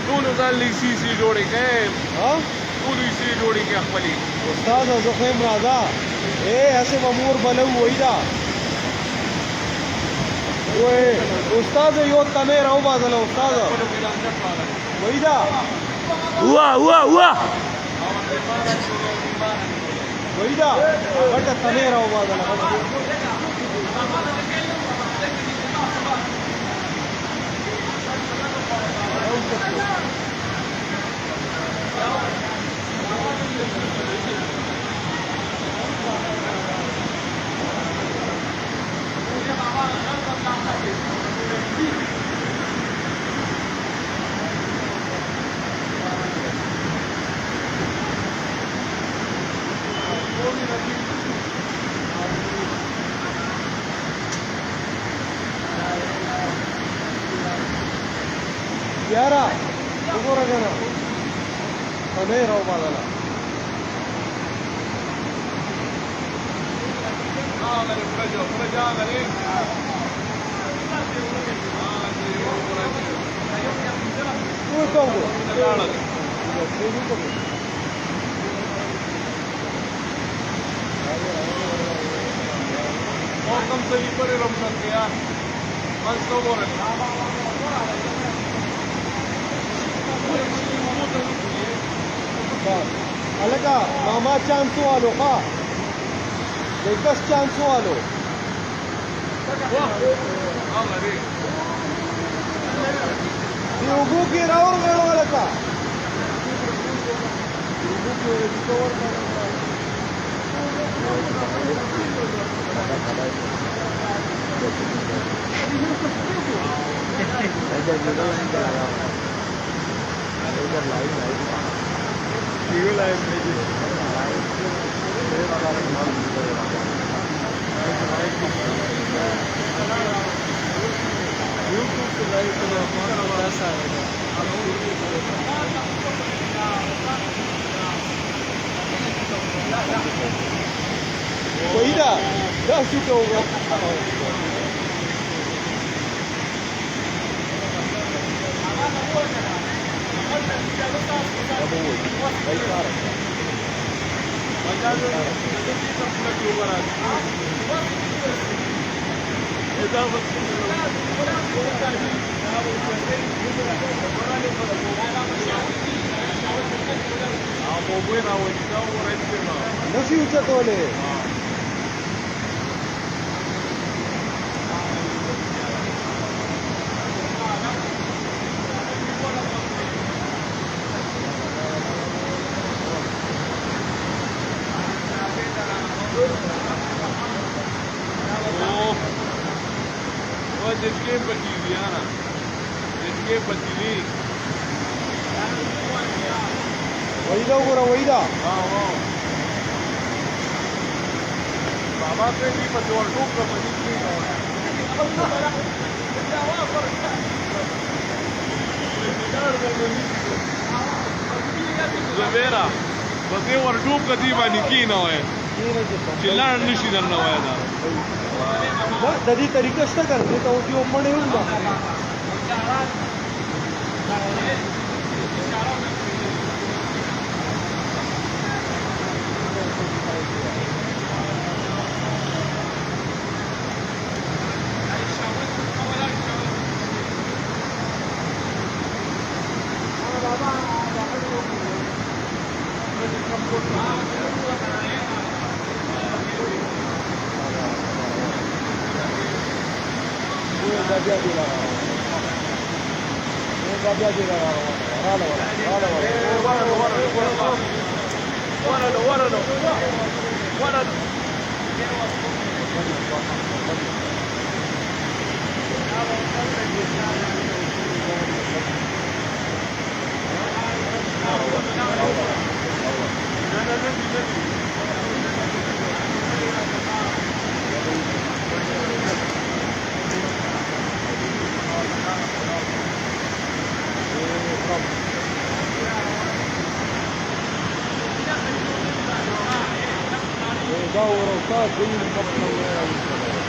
ټول ځان لیسي جوړې کړې ټول لیسي جوړې کړې خپلې استاد زه خو هم راځه هسې به مور بله ووایي دا وایي استاد یو تنې راوباسله استاد وایي دا وایي دا غټه تنې راوباسله یاره وګوره کنه تنې راوباسله कम सही पर रमजान गया बस तो बोल अलगा मामा चांस वालो का दस चांस वालो उगू की राउर गड़ो अलगा उगू की रिकवर वही ना 10 का होगा नसी उचत वाले जिसके बची दिया ना जिसके बची वही दा पूरा वही दा बाबा से भी बचवा टूक का बची Zavera, बसे वर टूक का दीवा निकी ना है चिल्लान निशी करना हुआ था ददी तरीका से करते तो उसकी ओपन ही होगा وي